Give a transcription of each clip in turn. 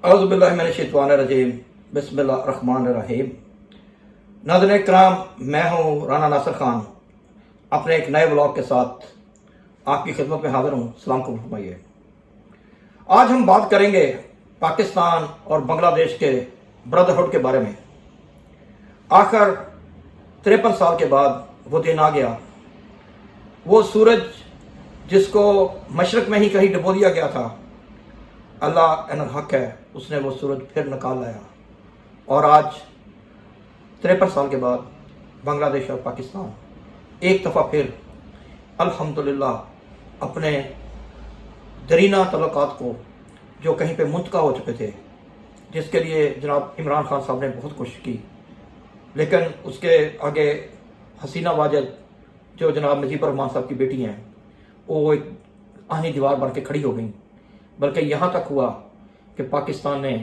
اعوذ باللہ من الشیطان الرجیم بسم اللہ الرحمن الرحیم۔ ناظرین کرام، میں ہوں رانا ناصر خان، اپنے ایک نئے بلاگ کے ساتھ آپ کی خدمت میں حاضر ہوں۔ سلام قبول فرمائیے۔ آج ہم بات کریں گے پاکستان اور بنگلہ دیش کے بردرہڈ کے بارے میں۔ آخر 53 سال کے بعد وہ دن آ گیا، وہ سورج جس کو مشرق میں ہی کہیں ڈبو دیا گیا تھا، اللہ ان الحق ہے، اس نے وہ سورج پھر نکال لایا، اور آج 53 سال کے بعد بنگلہ دیش اور پاکستان ایک دفعہ پھر الحمدللہ اپنے درینہ تعلقات کو جو کہیں پہ منتقل ہو چکے تھے، جس کے لیے جناب عمران خان صاحب نے بہت کوشش کی، لیکن اس کے آگے حسینہ واجد جو جناب نجیب الرحمان صاحب کی بیٹی ہیں، وہ ایک آہنی دیوار بن کے کھڑی ہو گئیں۔ بلکہ یہاں تک ہوا کہ پاکستان نے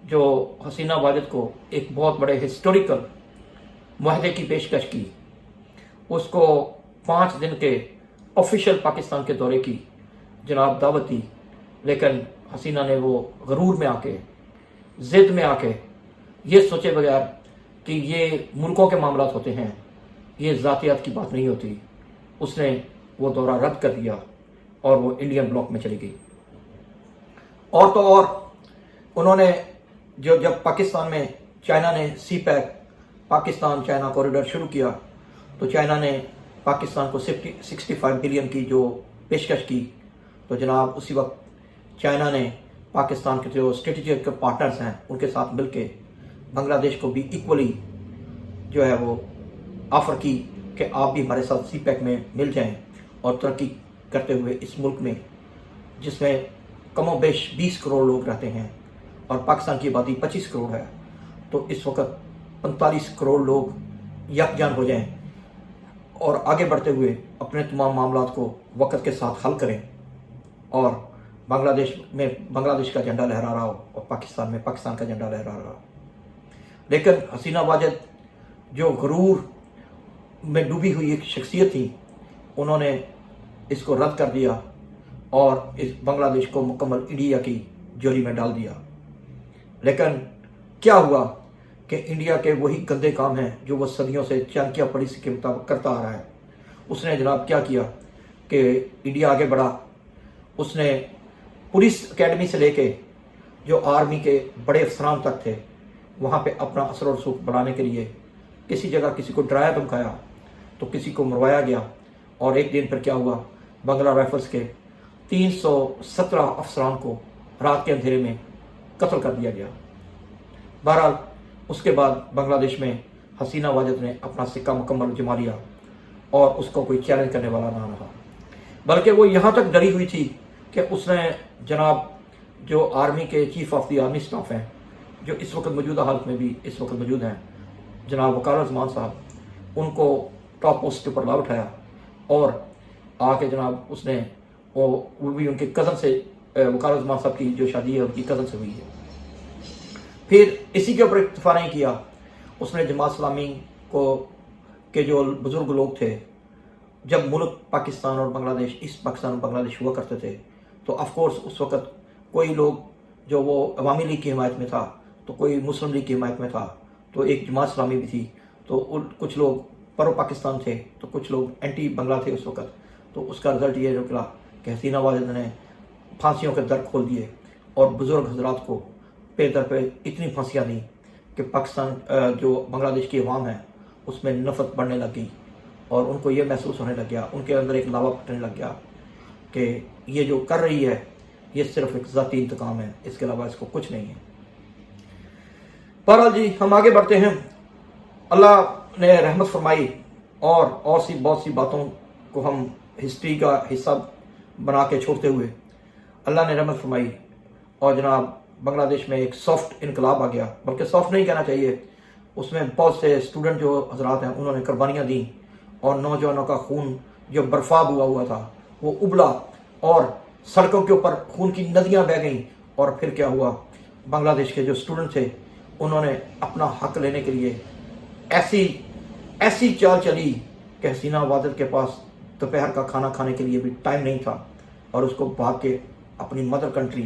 جو حسینہ واجد کو ایک بہت بڑے ہسٹوریکل معاہدے کی پیشکش کی، اس کو 5 دن کے آفیشیل پاکستان کے دورے کی جناب دعوت دی، لیکن حسینہ نے وہ غرور میں آ کے، ضد میں آ کے، یہ سوچے بغیر کہ یہ ملکوں کے معاملات ہوتے ہیں، یہ ذاتیات کی بات نہیں ہوتی، اس نے وہ دورہ رد کر دیا اور وہ انڈین بلاک میں چلی گئی۔ اور تو اور انہوں نے جب پاکستان میں چائنا نے سی پیک پاکستان چائنا کوریڈور شروع کیا، تو چائنا نے پاکستان کو 65 بلین کی جو پیشکش کی، تو جناب اسی وقت چائنا نے پاکستان کے جو اسٹریٹجک پارٹنرز ہیں ان کے ساتھ مل کے بنگلہ دیش کو بھی ایکولی جو ہے وہ آفر کی کہ آپ بھی ہمارے ساتھ سی پیک میں مل جائیں اور ترقی کرتے ہوئے اس ملک میں، جس میں کم و بیش 20 کروڑ لوگ رہتے ہیں اور پاکستان کی آبادی 25 کروڑ ہے، تو اس وقت 45 کروڑ لوگ یکجان ہو جائیں اور آگے بڑھتے ہوئے اپنے تمام معاملات کو وقت کے ساتھ حل کریں، اور بنگلہ دیش میں بنگلہ دیش کا جھنڈا لہرا رہا ہو اور پاکستان میں پاکستان کا جھنڈا لہرا رہا ہو۔ لیکن حسینہ واجد جو غرور میں ڈوبی ہوئی ایک شخصیت تھی، انہوں نے اس کو رد کر دیا اور اس بنگلہ دیش کو مکمل انڈیا کی جولی میں ڈال دیا۔ لیکن کیا ہوا کہ انڈیا کے وہی گندے کام ہیں جو وہ صدیوں سے چانکیہ پالیسی کے مطابق کرتا آ رہا ہے۔ اس نے جناب کیا کیا کہ انڈیا آگے بڑھا، اس نے پولیس اکیڈمی سے لے کے جو آرمی کے بڑے افسران تک تھے، وہاں پہ اپنا اثر و رسوخ بڑھانے کے لیے کسی جگہ کسی کو ڈرایا دھمکایا تو کسی کو مروایا گیا، اور ایک دن پھر کیا ہوا، بنگلہ رائفلز کے 317 افسران کو رات کے اندھیرے میں قتل کر دیا گیا۔ بہرحال اس کے بعد بنگلہ دیش میں حسینہ واجد نے اپنا سکہ مکمل جما لیا اور اس کو کوئی چیلنج کرنے والا نہ رہا، بلکہ وہ یہاں تک ڈری ہوئی تھی کہ اس نے جناب جو آرمی کے chief of the army staff ہیں، جو اس وقت موجودہ حالت میں بھی اس وقت موجود ہیں، جناب وقار الزمان صاحب، ان کو ٹاپ پوسٹ کے اوپر لا اٹھایا اور آ کے جناب اس نے وہ بھی ان کے کزن سے، وقار الزمان صاحب کی جو شادی ہے ان کی کزن سے ہوئی ہے۔ پھر اسی کے اوپر اکتفا نہیں کیا، اس نے جماعت اسلامی کو کے جو بزرگ لوگ تھے، جب ملک پاکستان اور بنگلہ دیش، ایسٹ پاکستان اور بنگلہ دیش ہوا کرتے تھے، تو آف کورس اس وقت کوئی لوگ جو وہ عوامی لیگ کی حمایت میں تھا، تو کوئی مسلم لیگ کی حمایت میں تھا، تو ایک جماعت اسلامی بھی تھی، تو کچھ لوگ پرو پاکستان تھے تو کچھ لوگ اینٹی بنگلہ تھے اس وقت۔ تو اس کا رزلٹ یہ نکلا کہ حسینہ واجد نے پھانسیوں کے در کھول دیے اور بزرگ حضرات کو پہ در پہ اتنی پھانسیاں دیں کہ پاکستان جو بنگلہ دیش کی عوام ہے اس میں نفرت بڑھنے لگ گئی، اور ان کو یہ محسوس ہونے لگ گیا، ان کے اندر ایک لاوا پھٹنے لگ گیا کہ یہ جو کر رہی ہے یہ صرف ایک ذاتی انتقام ہے، اس کے علاوہ اس کو کچھ نہیں ہے۔ بہرحال جی، ہم آگے بڑھتے ہیں۔ اللہ نے رحمت فرمائی اور سی بہت سی باتوں کو ہم ہسٹری کا حصہ بنا کے چھوڑتے ہوئے اللہ نے رحمت فرمائی، اور جناب بنگلہ دیش میں ایک سافٹ انقلاب آ گیا، بلکہ سافٹ نہیں کہنا چاہیے، اس میں بہت سے اسٹوڈنٹ جو حضرات ہیں انہوں نے قربانیاں دیں، اور نوجوانوں کا خون جو برفاب ہوا تھا وہ ابلا، اور سڑکوں کے اوپر خون کی ندیاں بہہ گئیں، اور پھر کیا ہوا، بنگلہ دیش کے جو اسٹوڈنٹ تھے انہوں نے اپنا حق لینے کے لیے ایسی چال چلی کہ حسینہ واجد کے پاس دوپہر کا کھانا کھانے کے لیے بھی ٹائم نہیں تھا، اور اس کو بھاگ کے اپنی مدر کنٹری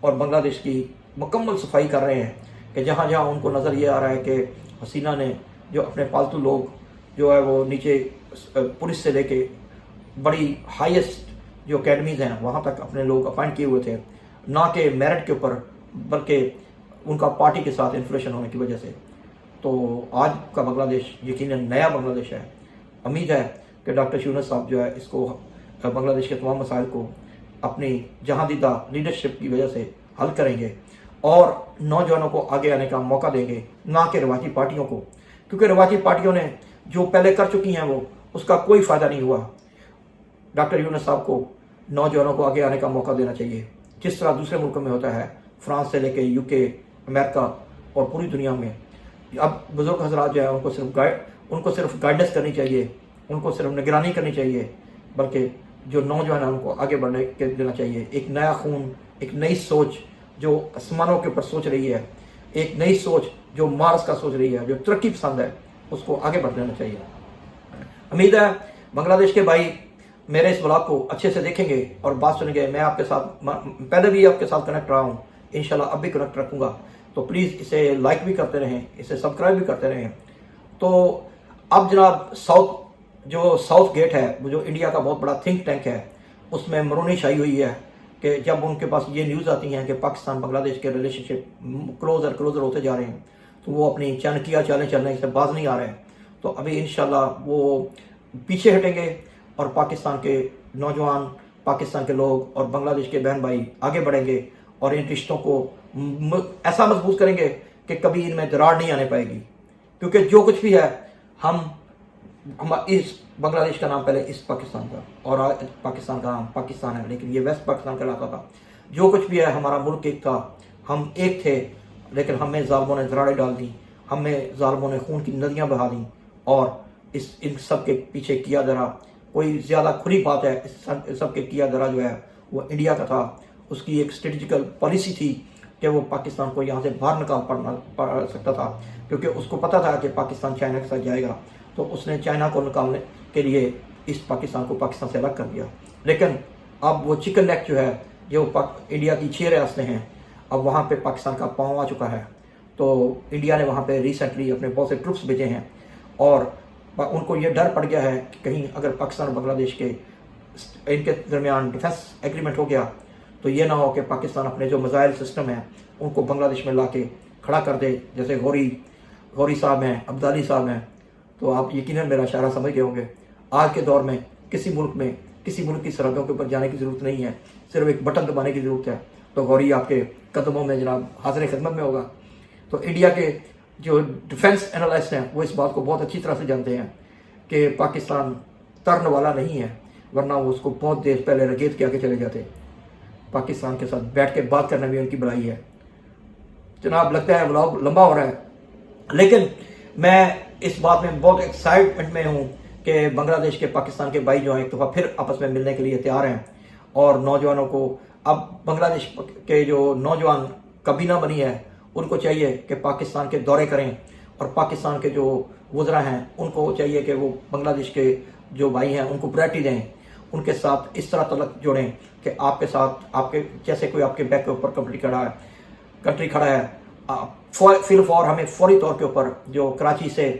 اور بنگلہ دیش کی مکمل صفائی کر رہے ہیں کہ جہاں جہاں ان کو نظر یہ آ رہا ہے کہ حسینہ نے جو اپنے پالتو لوگ جو ہے وہ نیچے پولیس سے لے کے بڑی ہائیسٹ جو اکیڈمیز ہیں وہاں تک اپنے لوگ اپائنٹ کیے ہوئے تھے، نہ کہ میرٹ کے اوپر بلکہ ان کا پارٹی کے ساتھ انفلیشن ہونے کی وجہ سے، تو آج کا بنگلہ دیش یقیناً نیا بنگلہ دیش ہے۔ امید ہے کہ ڈاکٹر یونس صاحب جو ہے اس کو بنگلہ دیش کے تمام مسائل کو اپنی جہاں دیدہ لیڈرشپ کی وجہ سے حل کریں گے اور نوجوانوں کو آگے آنے کا موقع دیں گے، نہ کہ روایتی پارٹیوں کو، کیونکہ روایتی پارٹیوں نے جو پہلے کر چکی ہیں وہ اس کا کوئی فائدہ نہیں ہوا۔ ڈاکٹر یونس صاحب کو نوجوانوں کو آگے آنے کا موقع دینا چاہیے، جس طرح دوسرے ملکوں میں ہوتا ہے، فرانس سے لے کے UK، امریکہ اور پوری دنیا میں۔ اب بزرگ حضرات جو ہیں ان کو صرف گائیڈنس کرنی چاہیے، ان کو صرف نگرانی کرنی چاہیے، بلکہ جو نوجوان ہیں ان کو آگے بڑھنے کے دینا چاہیے۔ ایک نیا خون، ایک نئی سوچ جو آسمانوں کے اوپر سوچ رہی ہے، ایک نئی سوچ جو مارس کا سوچ رہی ہے، جو ترقی پسند ہے، اس کو آگے بڑھ دینا چاہیے۔ امید ہے بنگلہ دیش کے بھائی میرے اس بلاگ کو اچھے سے دیکھیں گے اور بات سنیں گے۔ میں آپ کے ساتھ پہلے بھی آپ کے ساتھ کنیکٹ رہا ہوں، انشاءاللہ اب بھی کنیکٹ رکھوں گا، تو پلیز اسے لائک بھی کرتے رہیں، اسے سبسکرائب بھی کرتے رہیں۔ تو اب جناب ساؤتھ گیٹ ہے، وہ جو انڈیا کا بہت بڑا تھنک ٹینک ہے، اس میں مرونی چھائی ہوئی ہے کہ جب ان کے پاس یہ نیوز آتی ہیں کہ پاکستان بنگلہ دیش کے ریلیشن شپ کلوزر ہوتے جا رہے ہیں، تو وہ اپنی چانکیہ چالیں چلنے سے باز نہیں آ رہے ہیں۔ تو ابھی انشاءاللہ وہ پیچھے ہٹیں گے اور پاکستان کے نوجوان، پاکستان کے لوگ اور بنگلہ دیش کے بہن بھائی آگے بڑھیں گے اور ان رشتوں کو ایسا مضبوط کریں گے کہ کبھی ان میں دراڑ نہیں آنے پائے گی، کیونکہ جو کچھ بھی ہے ہم اس بنگلہ دیش کا نام پہلے ایسٹ پاکستان تھا اور آج پاکستان کا نام پاکستان ہے، لیکن یہ ویسٹ پاکستان کہلاتا تھا۔ جو کچھ بھی ہے ہمارا ملک ایک تھا، ہم ایک تھے، لیکن ہمیں ظالموں نے دراڑیں ڈال دیں، ہمیں ظالموں نے خون کی ندیاں بہا دیں، اور ان سب کے پیچھے کیا درا کوئی زیادہ کھلی بات ہے، اس سب کے کیا درا جو ہے وہ انڈیا کا تھا۔ اس کی ایک اسٹریٹجیکل پالیسی تھی کہ وہ پاکستان کو یہاں سے باہر نکال پڑ سکتا تھا، کیونکہ اس کو پتہ تھا کہ پاکستان چائنا کے ساتھ جائے گا، تو اس نے چائنا کو نکالنے کے لیے اس پاکستان کو پاکستان سے الگ کر دیا۔ لیکن اب وہ چکن لیگ جو ہے، جو انڈیا کی 6 ریاستیں ہیں، اب وہاں پہ پاکستان کا پاؤں آ چکا ہے۔ تو انڈیا نے وہاں پہ ریسنٹلی اپنے بہت سے ٹروپس بھیجے ہیں، اور ان کو یہ ڈر پڑ گیا ہے کہ کہیں اگر پاکستان اور بنگلہ دیش کے ان کے درمیان ڈیفنس ایگریمنٹ ہو گیا تو یہ نہ ہو کہ پاکستان اپنے جو میزائل سسٹم ہیں ان کو بنگلہ دیش میں لا کے کھڑا کر دے، جیسے غوری صاحب ہیں، عبدالی صاحب ہیں۔ تو آپ یقیناً میرا اشارہ سمجھ گئے ہوں گے۔ آج کے دور میں کسی ملک کی سرحدوں کے اوپر جانے کی ضرورت نہیں ہے، صرف ایک بٹن دبانے کی ضرورت ہے، تو غوری آپ کے قدموں میں جناب حاضر خدمت میں ہوگا۔ تو انڈیا کے جو ڈیفنس اینالسٹ ہیں وہ اس بات کو بہت اچھی طرح سے جانتے ہیں کہ پاکستان ترن والا نہیں ہے، ورنہ وہ اس کو بہت دیر پہلے رگیت کیا کے چلے جاتے۔ پاکستان کے ساتھ بیٹھ کے بات کرنا بھی ان کی بڑائی ہے۔ جناب لگتا ہے ولاگ لمبا ہو رہا ہے، لیکن میں اس بات میں بہت ایکسائٹمنٹ میں ہوں کہ بنگلہ دیش کے پاکستان کے بھائی جو ہیں ایک دفعہ پھر آپس میں ملنے کے لیے تیار ہیں، اور نوجوانوں کو اب بنگلہ دیش کے جو نوجوان کابینہ بنی ہے ان کو چاہیے کہ پاکستان کے دورے کریں، اور پاکستان کے جو وزراء ہیں ان کو چاہیے کہ وہ بنگلہ دیش کے جو بھائی ہیں ان کو پریورٹی دیں، ان کے ساتھ اس طرح تعلق جوڑیں کہ آپ کے ساتھ آپ کے جیسے کوئی آپ کے بیک کے اوپر کنٹری کھڑا ہے، فور ہمیں فوری طور کے اوپر جو کراچی سے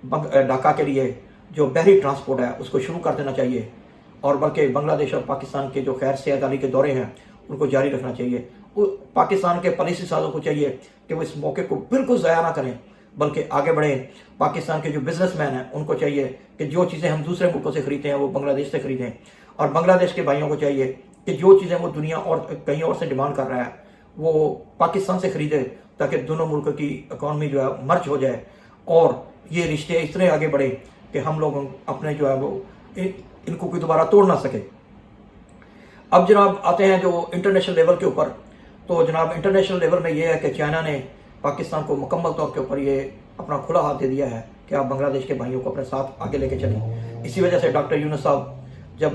ڈھاکہ کے لیے جو بحری ٹرانسپورٹ ہے اس کو شروع کر دینا چاہیے، اور بلکہ بنگلہ دیش اور پاکستان کے جو خیر سیاحت علی کے دورے ہیں ان کو جاری رکھنا چاہیے۔ پاکستان کے پالیسی سازوں کو چاہیے کہ وہ اس موقع کو بالکل ضائع نہ کریں، بلکہ آگے بڑھیں۔ پاکستان کے جو بزنس مین ہیں ان کو چاہیے کہ جو چیزیں ہم دوسرے ملکوں سے خریدتے ہیں وہ بنگلہ دیش سے خریدیں، اور بنگلہ دیش کے بھائیوں کو چاہیے کہ جو چیزیں وہ دنیا اور کہیں اور سے ڈیمانڈ کر رہا ہے وہ پاکستان سے خریدے، تاکہ دونوں ملکوں کی اکانومی جو ہے مرج ہو جائے، اور یہ رشتے اتنے آگے بڑھے کہ ہم لوگ اپنے جو ہے وہ ان کو کوئی دوبارہ توڑ نہ سکے۔ اب جناب آتے ہیں جو انٹرنیشنل لیول کے اوپر، تو جناب انٹرنیشنل لیول میں یہ ہے کہ چائنا نے پاکستان کو مکمل طور کے اوپر یہ اپنا کھلا ہاتھ دے دیا ہے کہ آپ بنگلہ دیش کے بھائیوں کو اپنے ساتھ آگے لے کے چلیں۔ اسی وجہ سے ڈاکٹر یونس صاحب جب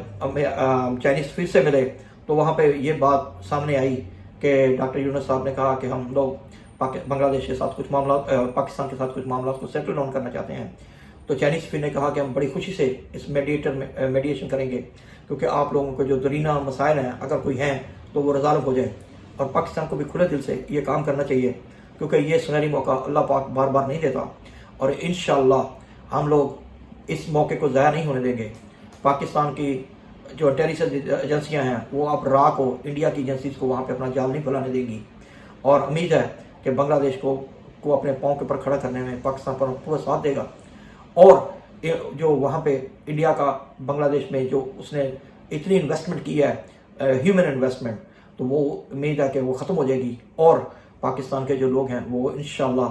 چائنیز فیلڈ سے ملے تو وہاں پہ یہ بات سامنے آئی کہ ڈاکٹر یونس صاحب نے کہا کہ ہم لوگ بنگلہ دیش کے ساتھ کچھ معاملات، پاکستان کے ساتھ کچھ معاملات کو سیٹل ڈاؤن کرنا چاہتے ہیں۔ تو چائنیز فیلڈ نے کہا کہ ہم بڑی خوشی سے اس میڈیشن کریں گے، کیونکہ آپ لوگوں کو جو درینہ مسائل ہیں اگر کوئی ہیں تو وہ ریزالو ہو جائے۔ اور پاکستان کو بھی کھلے دل سے یہ کام کرنا چاہیے، کیونکہ یہ سنہری موقع اللہ پاک بار بار نہیں دیتا، اور انشاءاللہ ہم لوگ اس موقع کو ضائع نہیں ہونے دیں گے۔ پاکستان کی جو انٹیلیجنس ایجنسیاں ہیں وہ اب را کو، انڈیا کی ایجنسیز کو وہاں پہ اپنا جال نہیں پھیلانے دیں گی، اور امید ہے کہ بنگلہ دیش کو اپنے پاؤں کے اوپر کھڑا کرنے میں پاکستان پر پورا ساتھ دے گا، اور جو وہاں پہ انڈیا کا بنگلہ دیش میں جو اس نے اتنی انویسٹمنٹ کی ہے، ہیومن انویسٹمنٹ، تو وہ امید ہے کہ وہ ختم ہو جائے گی، اور پاکستان کے جو لوگ ہیں وہ انشاءاللہ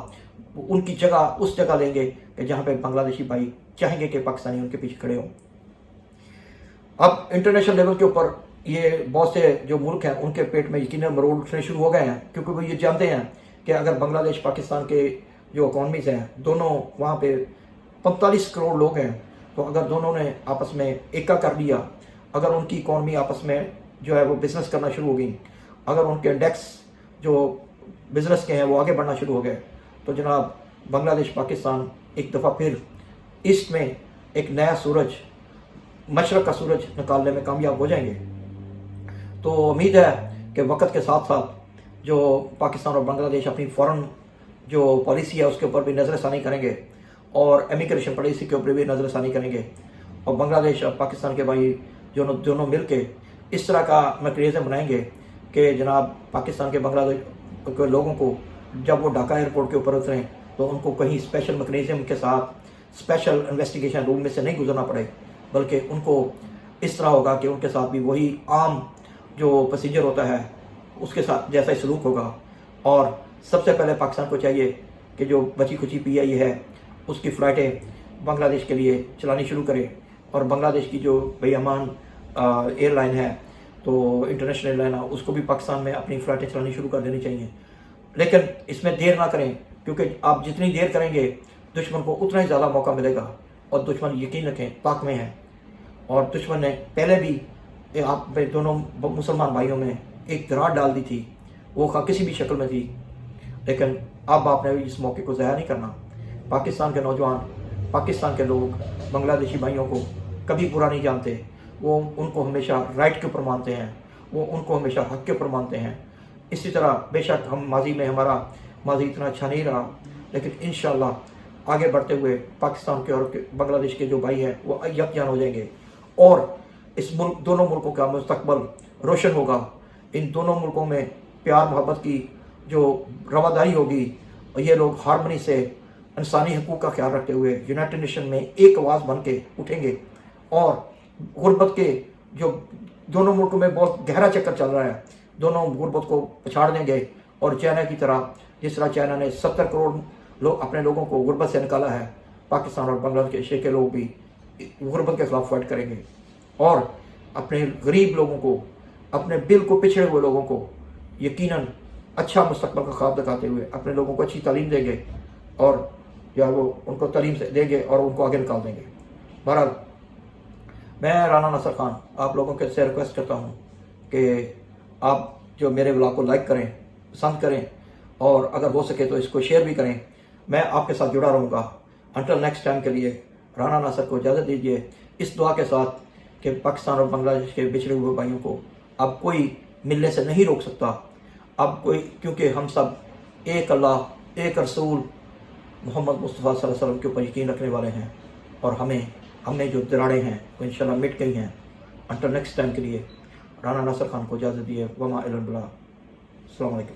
ان کی جگہ اس جگہ لیں گے کہ جہاں پہ بنگلہ دیشی بھائی چاہیں گے کہ پاکستانی ان کے پیچھے کھڑے ہوں۔ اب انٹرنیشنل لیول کے اوپر یہ بہت سے جو ملک ہیں ان کے پیٹ میں یقیناً مروڑ اٹھنے شروع ہو گئے ہیں، کیونکہ وہ یہ جانتے ہیں کہ اگر بنگلہ دیش پاکستان کے جو اکانومیز ہیں دونوں، وہاں پہ 45 کروڑ لوگ ہیں، تو اگر دونوں نے آپس میں ایکا کر لیا، اگر ان کی اکانومی آپس میں جو ہے وہ بزنس کرنا شروع ہو گئی، اگر ان کے انڈیکس جو بزنس کے ہیں وہ آگے بڑھنا شروع ہو گئے، تو جناب بنگلہ دیش پاکستان ایک دفعہ پھر ایسٹ میں ایک نیا سورج، مشرق کا سورج نکالنے میں کامیاب ہو جائیں گے۔ تو امید ہے کہ وقت کے ساتھ ساتھ جو پاکستان اور بنگلہ دیش اپنی فورن جو پالیسی ہے اس کے اوپر بھی نظر ثانی کریں گے، اور امیگریشن پالیسی کے اوپر بھی نظر ثانی کریں گے، اور بنگلہ دیش اور پاکستان کے بھائی دونوں مل کے اس طرح کا میکینزم بنائیں گے کہ جناب پاکستان کے بنگلہ دیش کے لوگوں کو جب وہ ڈھاکہ ایئرپورٹ کے اوپر اتریں تو ان کو کہیں اسپیشل میکینزم کے ساتھ اسپیشل انویسٹیگیشن روم میں سے نہیں گزرنا پڑے، بلکہ ان کو اس طرح ہوگا کہ ان کے ساتھ بھی وہی عام جو پسنجر ہوتا ہے اس کے ساتھ جیسا ہی سلوک ہوگا۔ اور سب سے پہلے پاکستان کو چاہیے کہ جو بچی کچی پی آئی ہے اس کی فلائٹیں بنگلہ دیش کے لیے چلانی شروع کرے، اور بنگلہ دیش کی جو بھائی امان ایئر لائن ہے، تو انٹرنیشنل ایئر لائن ہے، اس کو بھی پاکستان میں اپنی فلائٹیں چلانی شروع کر دینی چاہیے، لیکن اس میں دیر نہ کریں، کیونکہ آپ جتنی دیر کریں گے دشمن کو اتنا ہی زیادہ موقع ملے گا، اور دشمن یقین رکھیں طاق میں ہے، اور دشمن نے پہلے بھی آپ دونوں مسلمان بھائیوں میں ایک دراڑ ڈال دی تھی، وہ کسی بھی شکل میں تھی، لیکن اب آپ نے اس موقع کو ضائع نہیں کرنا۔ پاکستان کے نوجوان، پاکستان کے لوگ بنگلہ دیشی بھائیوں کو کبھی برا نہیں جانتے، وہ ان کو ہمیشہ رائٹ کے اوپر مانتے ہیں، وہ ان کو ہمیشہ حق کے اوپر مانتے ہیں۔ اسی طرح بے شک ہم ماضی میں ہمارا ماضی اتنا اچھا نہیں رہا، لیکن انشاءاللہ آگے بڑھتے ہوئے پاکستان کے اور بنگلہ دیش کے جو بھائی ہیں وہ یکجان ہو جائیں گے، اور اس ملک، دونوں ملکوں کا مستقبل روشن ہوگا۔ ان دونوں ملکوں میں پیار محبت کی جو رواداری ہوگی، اور یہ لوگ ہارمنی سے انسانی حقوق کا خیال رکھتے ہوئے یونائٹڈ نیشن میں ایک آواز بن کے اٹھیں گے، اور غربت کے جو دونوں ملکوں میں بہت گہرا چکر چل رہا ہے، دونوں غربت کو پچھاڑ دیں گے، اور چائنا کی طرح، جس طرح چائنا نے 70 کروڑ لوگ اپنے لوگوں کو غربت سے نکالا ہے، پاکستان اور بنگلہ دیش کے لوگ بھی غربت کے خلاف فائٹ کریں گے، اور اپنے غریب لوگوں کو، اپنے بالکل پچھڑے ہوئے لوگوں کو یقیناً اچھا مستقبل کا خواب دکھاتے ہوئے اپنے لوگوں کو اچھی تعلیم دیں گے، اور یا وہ ان کو تعلیم دیں گے اور ان کو آگے نکال دیں گے۔ بہرحال میں رانا ناصر خان آپ لوگوں کے سے ریکویسٹ کرتا ہوں کہ آپ جو میرے بلاگ کو لائک کریں، پسند کریں، اور اگر ہو سکے تو اس کو شیئر بھی کریں۔ میں آپ کے ساتھ جڑا رہوں گا۔ انٹل نیکسٹ ٹائم کے لیے رانا ناصر کو اجازت دیجیے، اس دعا کے ساتھ کہ پاکستان اور بنگلہ دیش کے بچھڑے ہوئے بھائیوں کو اب کوئی ملنے سے نہیں روک سکتا، اب کوئی، کیونکہ ہم سب ایک اللہ، ایک رسول محمد مصطفیٰ صلی اللہ علیہ وسلم کے اوپر یقین رکھنے والے ہیں، اور ہمیں جو دراڑیں ہیں وہ انشاءاللہ مٹ گئی ہیں۔ انٹل نیکسٹ ٹائم کے لیے رانا ناصر خان کو اجازت دیے۔ وما الی البلاغ۔ السلام علیکم۔